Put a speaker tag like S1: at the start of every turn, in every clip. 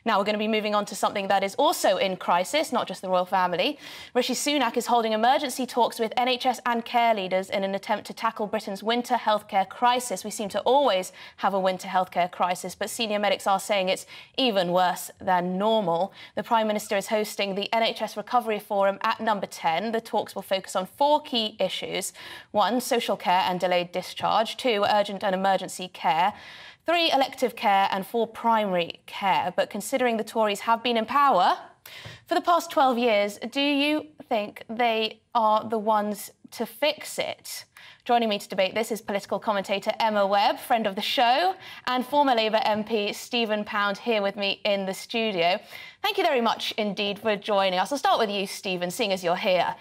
S1: Now we're going to be moving on to something that is also in crisis, not just the royal family. Rishi Sunak is holding emergency talks with NHS and care leaders in an attempt to tackle Britain's winter healthcare crisis. We seem to always have a winter healthcare crisis, but senior medics are saying it's even worse than normal. The Prime Minister is hosting the NHS Recovery Forum at number 10. The talks will focus on 4 key issues. 1, social care and delayed discharge. 2, urgent and emergency care. 3, elective care, and 4, primary care. But considering the Tories have been in power for the past 12 years, do you think they are the ones to fix it? Joining me to debate this is political commentator Emma Webb, friend of the show, and former Labour MP Stephen Pound here with me in the studio. Thank you very much indeed for joining us. I'll start with you, Stephen, seeing as you're here.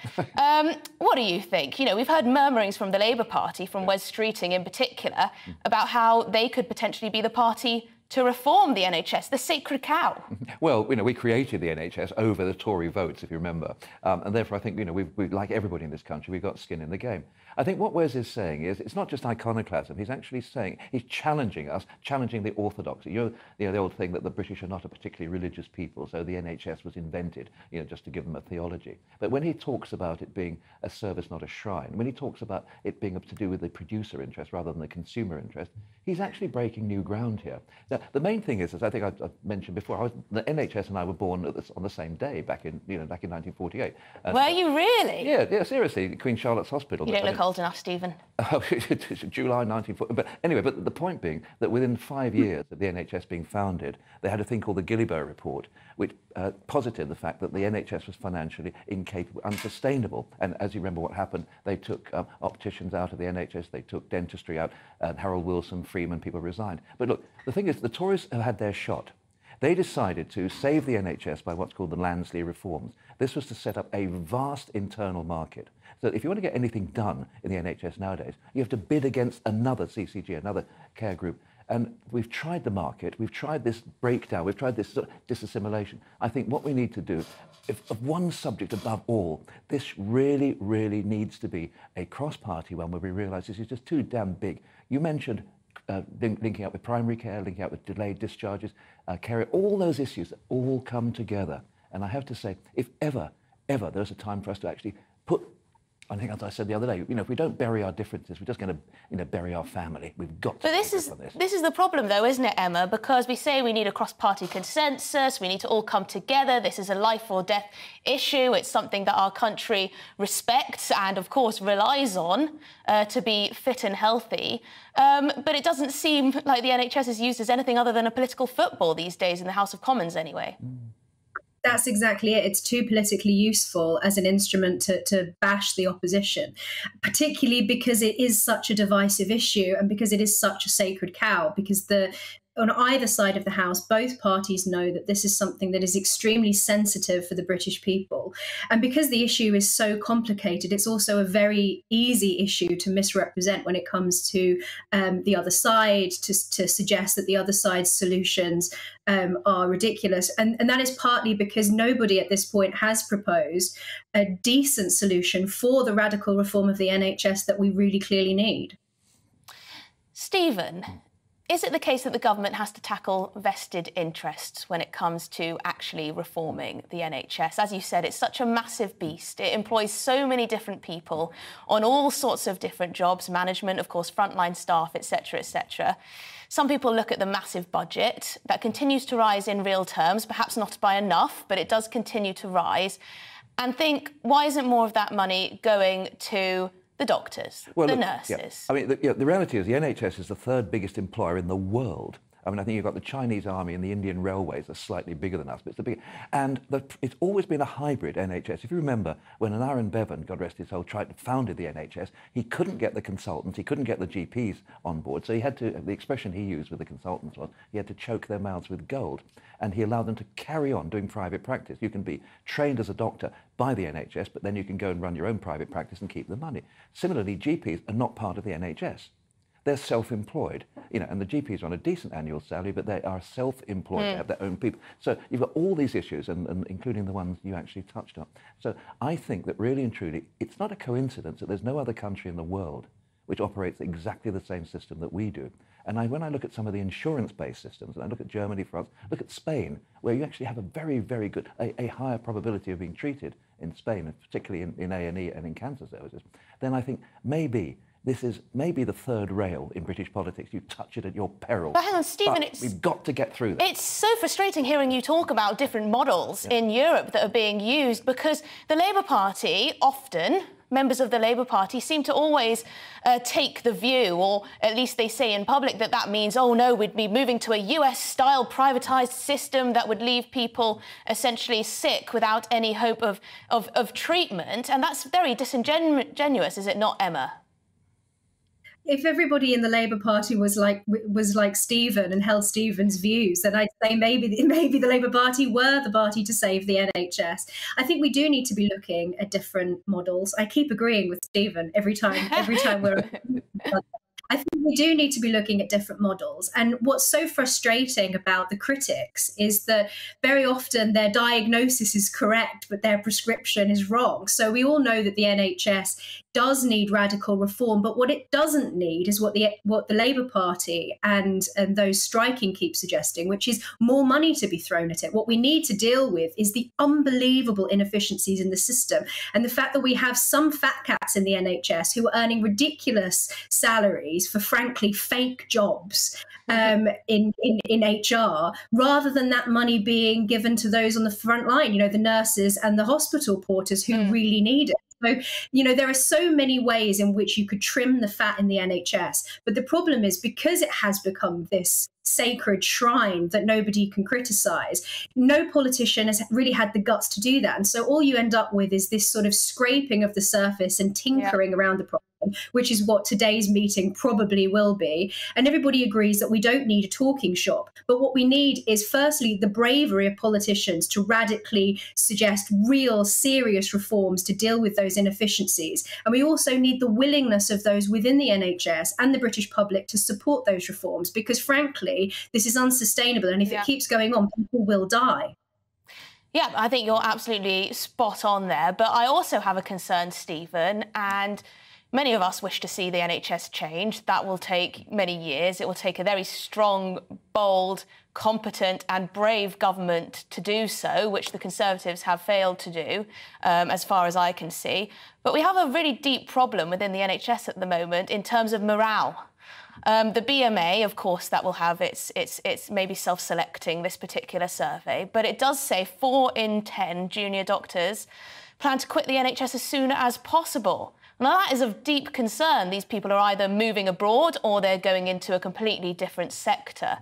S1: What do you think? You know, we've heard murmurings from the Labour Party, from Wes Streeting in particular, about how they could potentially be the party to reform the NHS, the sacred cow.
S2: Well, you know, we created the NHS over the Tory votes, if you remember. And therefore, I think, you know, we like everybody in this country, we've got skin in the game. I think what Wes is saying is it's not just iconoclasm. He's actually saying, he's challenging us, challenging the orthodoxy. You know, the old thing that the British are not a particularly religious people, so the NHS was invented, you know, just to give them a theology. But when he talks about it being a service, not a shrine, when he talks about it being to do with the producer interest rather than the consumer interest, he's actually breaking new ground here. Now, the main thing is, as I think I mentioned before, the NHS and I were born on the same day back in 1948.
S1: Were you really?
S2: Yeah, seriously, Queen Charlotte's Hospital.
S1: You don't look old enough, Stephen.
S2: July 1940. But anyway, but the point being that within 5 years of the NHS being founded, they had a thing called the Gillibo Report, which posited the fact that the NHS was financially incapable, unsustainable. And as you remember what happened, they took opticians out of the NHS, they took dentistry out, Harold Wilson, Freeman, people resigned. But look, the thing is, the Tories have had their shot. They decided to save the NHS by what's called the Lansley reforms. This was to set up a vast internal market. So if you want to get anything done in the NHS nowadays, you have to bid against another CCG, another care group. And we've tried the market, we've tried this breakdown, we've tried this sort of disassimilation. I think what we need to do, of one subject above all, this really, really needs to be a cross-party one where we realise this is just too damn big. You mentioned linking up with primary care, linking up with delayed discharges, care, all those issues that all come together. And I have to say, if ever there's a time for us to actually put, I think as I said the other day, you know, if we don't bury our differences, we're just going to, you know, bury our family. We've got to.
S1: But this is the problem, though, isn't it, Emma? Because we say we need a cross-party consensus, we need to all come together. This is a life or death issue. It's something that our country respects and, of course, relies on to be fit and healthy. But it doesn't seem like the NHS is used as anything other than a political football these days in the House of Commons, anyway.
S3: That's exactly it. It's too politically useful as an instrument to bash the opposition, particularly because it is such a divisive issue and because it is such a sacred cow, because on either side of the House, both parties know that this is something that is extremely sensitive for the British people. And because the issue is so complicated, it's also a very easy issue to misrepresent when it comes to the other side, to suggest that the other side's solutions are ridiculous. And that is partly because nobody at this point has proposed a decent solution for the radical reform of the NHS that we really clearly need.
S1: Stephen, is it the case that the government has to tackle vested interests when it comes to actually reforming the NHS? As you said, it's such a massive beast. It employs so many different people on all sorts of different jobs, management, of course, frontline staff, etc., etc. Some people look at the massive budget that continues to rise in real terms, perhaps not by enough, but it does continue to rise, and think, why isn't more of that money going to the doctors, the nurses?
S2: Yeah. I mean, the reality is the NHS is the 3rd biggest employer in the world. I mean, I think you've got the Chinese Army and the Indian Railways are slightly bigger than us, but it's the big. And it's always been a hybrid NHS. If you remember, when Aaron Bevan, God rest his soul, founded the NHS, he couldn't get the consultants, he couldn't get the GPs on board. So he had to, the expression he used with the consultants was, he had to choke their mouths with gold. And he allowed them to carry on doing private practice. You can be trained as a doctor by the NHS, but then you can go and run your own private practice and keep the money. Similarly, GPs are not part of the NHS. They're self-employed, you know, and the GPs are on a decent annual salary, but they are self-employed, they have their own people. So you've got all these issues, and including the ones you actually touched on. So I think that really and truly, it's not a coincidence that there's no other country in the world which operates exactly the same system that we do. And when I look at some of the insurance-based systems, and I look at Germany, France, look at Spain, where you actually have a very, very good, a higher probability of being treated in Spain, and particularly in A&E and in cancer services, then I think maybe this is maybe the third rail in British politics. You touch it at your peril.
S1: But hang on, Stephen,
S2: we've got to get through that.
S1: It's so frustrating hearing you talk about different models in Europe that are being used, because the Labour Party often, members of the Labour Party seem to always take the view, or at least they say in public, that that means, oh no, we'd be moving to a US-style privatised system that would leave people essentially sick without any hope of treatment. And that's very disingenuous, is it not, Emma?
S3: If everybody in the Labour Party was like Stephen and held Stephen's views, then I'd say maybe the Labour Party were the party to save the NHS. I think we do need to be looking at different models. I keep agreeing with Stephen every time we're. I think we do need to be looking at different models. And what's so frustrating about the critics is that very often their diagnosis is correct, but their prescription is wrong. So we all know that the NHS does need radical reform, but what it doesn't need is what the Labour Party and those striking keep suggesting, which is more money to be thrown at it. What we need to deal with is the unbelievable inefficiencies in the system, and the fact that we have some fat cats in the NHS who are earning ridiculous salaries for frankly fake jobs in HR, rather than that money being given to those on the front line, you know, the nurses and the hospital porters who really need it. So, you know, there are so many ways in which you could trim the fat in the NHS. But the problem is, because it has become this sacred shrine that nobody can criticize, no politician has really had the guts to do that. And so all you end up with is this sort of scraping of the surface and tinkering around the problem, which is what today's meeting probably will be. And everybody agrees that we don't need a talking shop. But what we need is, firstly, the bravery of politicians to radically suggest real, serious reforms to deal with those inefficiencies. And we also need the willingness of those within the NHS and the British public to support those reforms, because frankly, this is unsustainable. And if it keeps going on, people will die.
S1: Yeah, I think you're absolutely spot on there. But I also have a concern, Stephen, and many of us wish to see the NHS change. That will take many years. It will take a very strong, bold, competent and brave government to do so, which the Conservatives have failed to do, as far as I can see. But we have a really deep problem within the NHS at the moment in terms of morale. The BMA, of course, that will have its maybe self-selecting this particular survey, but it does say 4 in 10 junior doctors plan to quit the NHS as soon as possible. Now, that is of deep concern. These people are either moving abroad or they're going into a completely different sector.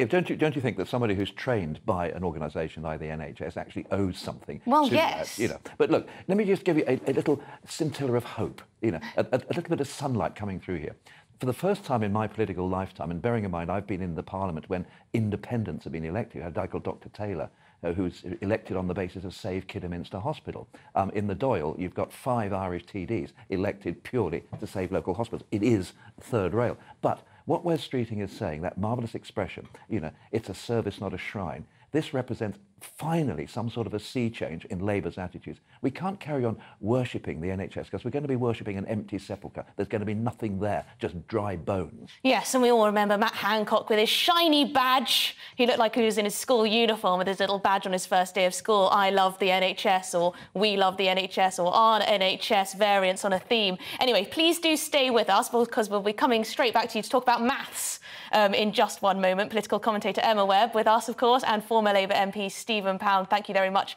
S2: Don't you think that somebody who's trained by an organisation like the NHS actually owes something?
S1: Well,
S2: to
S1: yes.
S2: That, you know. But look, let me just give you a little scintilla of hope, you know, a little bit of sunlight coming through here. For the first time in my political lifetime, and bearing in mind I've been in the Parliament when independents have been elected, you had a guy called Dr. Taylor, who's elected on the basis of Save Kidderminster Hospital. In the Dáil, you've got 5 Irish TDs elected purely to save local hospitals. It is third rail. But what Wes Streeting is saying, that marvellous expression, you know, it's a service, not a shrine, this represents finally some sort of a sea change in Labour's attitudes. We can't carry on worshipping the NHS, because we're going to be worshipping an empty sepulchre. There's going to be nothing there, just dry bones.
S1: Yes, and we all remember Matt Hancock with his shiny badge. He looked like he was in his school uniform with his little badge on his first day of school. I love the NHS, or we love the NHS, or our NHS variants on a theme. Anyway, please do stay with us, because we'll be coming straight back to you to talk about maths in just one moment. Political commentator Emma Webb with us, of course, and former Labour MP Stephen Pound. Thank you very much